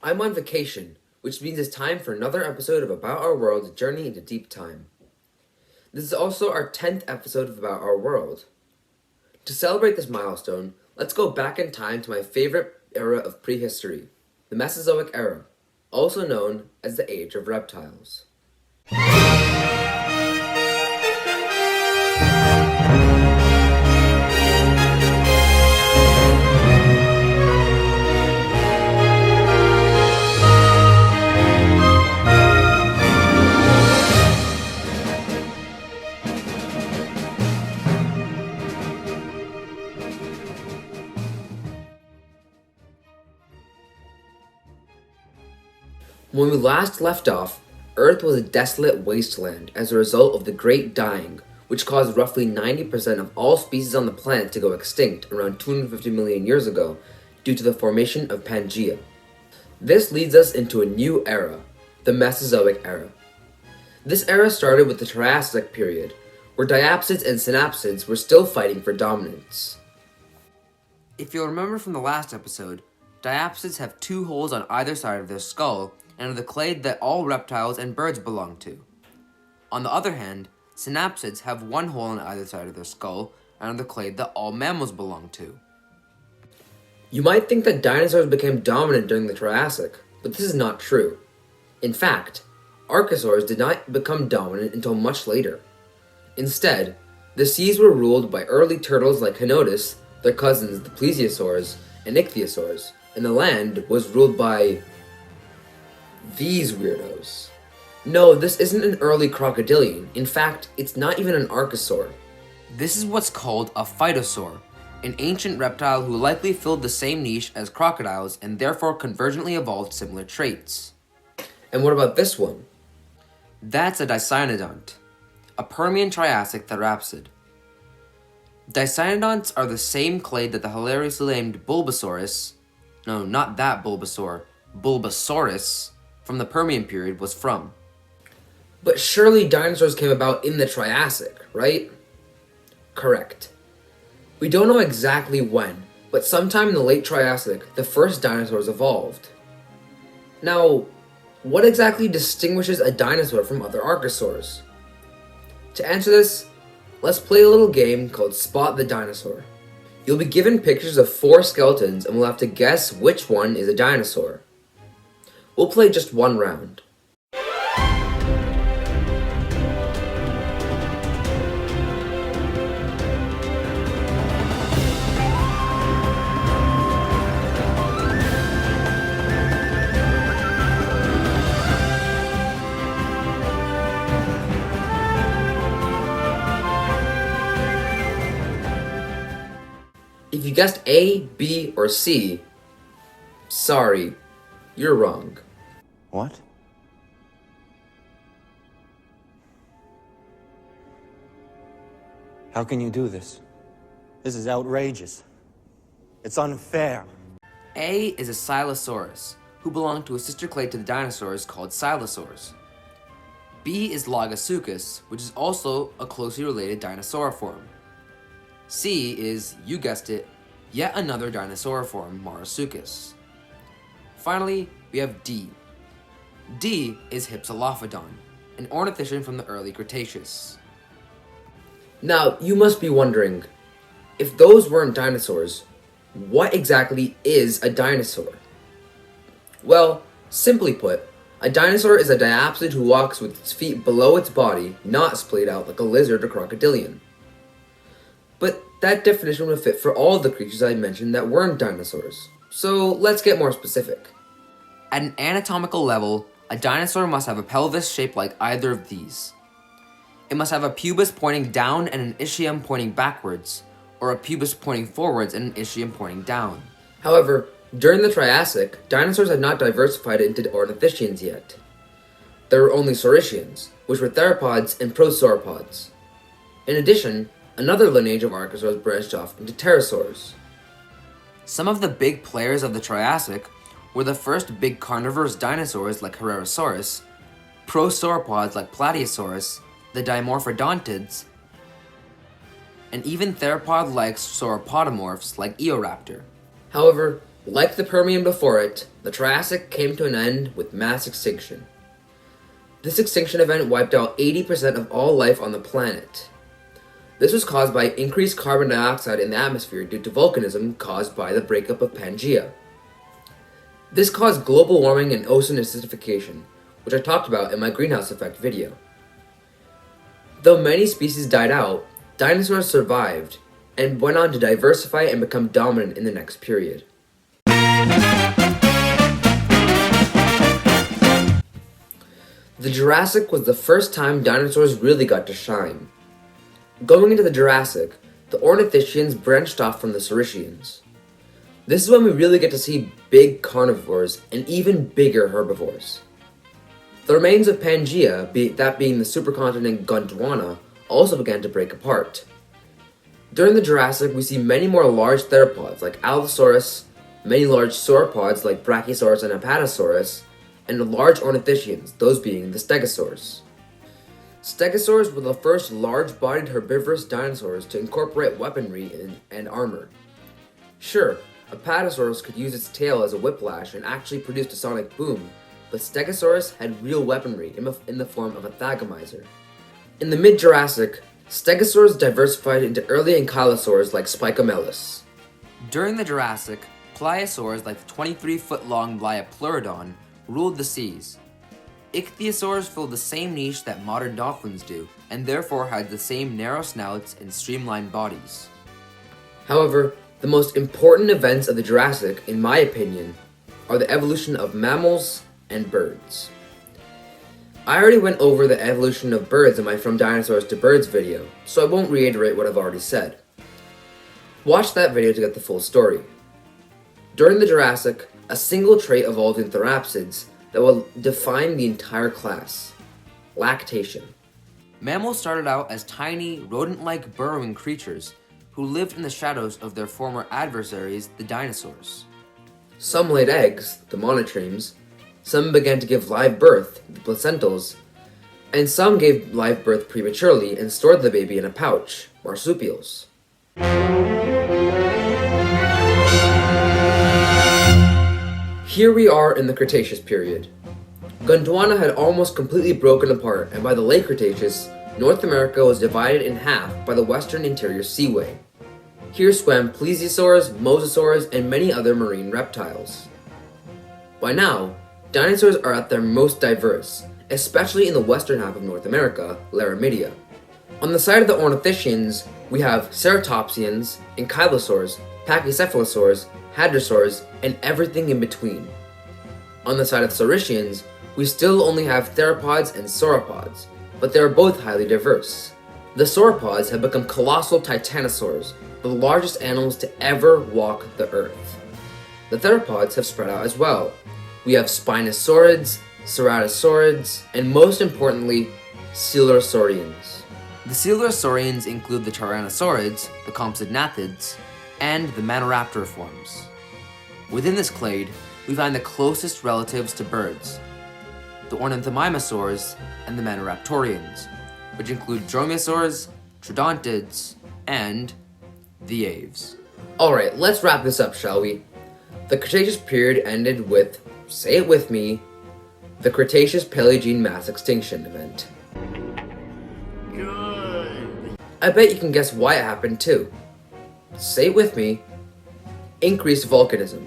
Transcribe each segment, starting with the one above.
I'm on vacation, which means it's time for another episode of About Our World Journey into Deep Time. This is also our 10th episode of About Our World. To celebrate this milestone, let's go back in time to my favorite era of prehistory, the Mesozoic Era, also known as the Age of Reptiles. When we last left off, Earth was a desolate wasteland as a result of the Great Dying, which caused roughly 90% of all species on the planet to go extinct around 250 million years ago due to the formation of Pangea. This leads us into a new era, the Mesozoic Era. This era started with the Triassic period, where diapsids and synapsids were still fighting for dominance. If you'll remember from the last episode, diapsids have two holes on either side of their skull and are the clade that all reptiles and birds belong to. On the other hand, synapsids have one hole on either side of their skull and are the clade that all mammals belong to. You might think that dinosaurs became dominant during the Triassic, but this is not true. In fact, archosaurs did not become dominant until much later. Instead, the seas were ruled by early turtles like Henotis, their cousins the plesiosaurs and ichthyosaurs, and the land was ruled by these weirdos. No, this isn't an early crocodilian. In fact, it's not even an archosaur. This is what's called a phytosaur, an ancient reptile who likely filled the same niche as crocodiles and therefore convergently evolved similar traits. And what about this one? That's a dicynodont, a Permian Triassic therapsid. Dicynodonts are the same clade that the hilariously named Bulbasaurus, no, not that Bulbasaur, Bulbasaurus, from the Permian period was from. But surely dinosaurs came about in the Triassic, right? Correct. We don't know exactly when, but sometime in the late Triassic, the first dinosaurs evolved. Now, what exactly distinguishes a dinosaur from other archosaurs? To answer this, let's play a little game called Spot the Dinosaur. You'll be given pictures of 4 skeletons and we'll have to guess which one is a dinosaur. We'll play just one round. If you guessed A, B, or C, sorry, you're wrong. What? How can you do this? This is outrageous. It's unfair. A is a Silosaurus, who belonged to a sister clade to the dinosaurs called Silosaurs. B is Logasuchus, which is also a closely related dinosauriform. C is, you guessed it, yet another dinosauriform, Marsuchus. Finally, we have D. D is Hypsilophodon, an ornithischian from the early Cretaceous. Now, you must be wondering, if those weren't dinosaurs, what exactly is a dinosaur? Well, simply put, a dinosaur is a diapsid who walks with its feet below its body, not splayed out like a lizard or crocodilian. But that definition would fit for all the creatures I mentioned that weren't dinosaurs. So let's get more specific. At an anatomical level, a dinosaur must have a pelvis shaped like either of these. It must have a pubis pointing down and an ischium pointing backwards, or a pubis pointing forwards and an ischium pointing down. However, during the Triassic, dinosaurs had not diversified into ornithischians yet. There were only saurischians, which were theropods and prosauropods. In addition, another lineage of archosaurs branched off into pterosaurs. Some of the big players of the Triassic were the first big carnivorous dinosaurs like Herrerasaurus, prosauropods like Plateosaurus, the dimorphodontids, and even theropod-like sauropodomorphs like Eoraptor. However, Like the Permian before it, the Triassic came to an end with mass extinction. This extinction event wiped out 80% of all life on the planet. This was caused by increased carbon dioxide in the atmosphere due to volcanism caused by the breakup of Pangaea. This caused global warming and ocean acidification, which I talked about in my greenhouse effect video. Though many species died out, dinosaurs survived and went on to diversify and become dominant in the next period. The Jurassic was the first time dinosaurs really got to shine. Going into the Jurassic, the Ornithischians branched off from the Saurischians. This is when we really get to see big carnivores and even bigger herbivores. The remains of Pangaea, that being the supercontinent Gondwana, also began to break apart. During the Jurassic, we see many more large theropods like Allosaurus, many large sauropods like Brachiosaurus and Apatosaurus, and the large ornithischians, those being the stegosaurs. Stegosaurs were the first large-bodied herbivorous dinosaurs to incorporate weaponry and armor. Sure, Apatosaurus could use its tail as a whiplash and actually produced a sonic boom, but Stegosaurus had real weaponry in the form of a thagomizer. In the mid-Jurassic, Stegosaurs diversified into early ankylosaurs like Spicomelus. During the Jurassic, pliosaurs like the 23-foot-long Liopleurodon ruled the seas. Ichthyosaurs filled the same niche that modern dolphins do, and therefore had the same narrow snouts and streamlined bodies. However, the most important events of the Jurassic, in my opinion, are the evolution of mammals and birds. I already went over the evolution of birds in my From Dinosaurs to Birds video, so I won't reiterate what I've already said. Watch that video to get the full story. During the Jurassic, a single trait evolved in therapsids that will define the entire class: lactation. Mammals started out as tiny, rodent-like burrowing creatures who lived in the shadows of their former adversaries, the dinosaurs. Some laid eggs, the monotremes, some began to give live birth, the placentals, and some gave live birth prematurely and stored the baby in a pouch, marsupials. Here we are in the Cretaceous period. Gondwana had almost completely broken apart, and by the late Cretaceous, North America was divided in half by the western interior seaway. Here swam plesiosaurs, mosasaurs, and many other marine reptiles. By now, dinosaurs are at their most diverse, especially in the western half of North America, Laramidia. On the side of the Ornithischians, we have ceratopsians, ankylosaurs, pachycephalosaurs, hadrosaurs, and everything in between. On the side of the Saurischians, we still only have theropods and sauropods, but they are both highly diverse. The sauropods have become colossal titanosaurs, the largest animals to ever walk the earth. The theropods have spread out as well. We have spinosaurids, ceratosaurids, and most importantly, coelurosaurians. The coelurosaurians include the tyrannosaurids, the compsognaathids, and the Maniraptor forms. Within this clade, we find the closest relatives to birds, the ornithomimosaurs and the Maniraptorians, which include dromaeosaurs, troodontids, and the aves. Alright, let's wrap this up, shall we? The Cretaceous period ended with, say it with me, the Cretaceous-Paleogene mass extinction event. Good. I bet you can guess why it happened too. Say it with me, increased volcanism.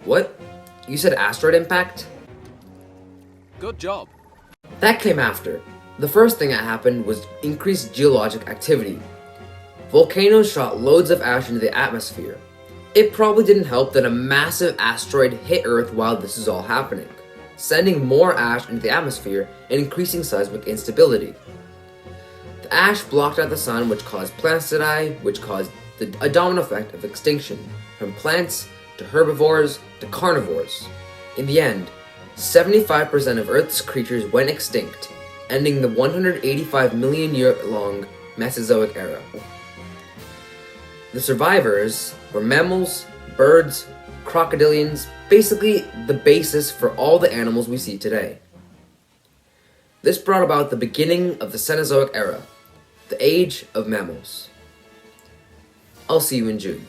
What? You said asteroid impact? Good job. That came after. The first thing that happened was increased geologic activity. Volcanoes shot loads of ash into the atmosphere. It probably didn't help that a massive asteroid hit Earth while this is all happening, sending more ash into the atmosphere and increasing seismic instability. The ash blocked out the sun, which caused plants to die, which caused a domino effect of extinction, from plants to herbivores to carnivores. In the end, 75% of Earth's creatures went extinct, ending the 185 million year long Mesozoic Era. The survivors were mammals, birds, crocodilians, basically the basis for all the animals we see today. This brought about the beginning of the Cenozoic Era, the Age of Mammals. I'll see you in June.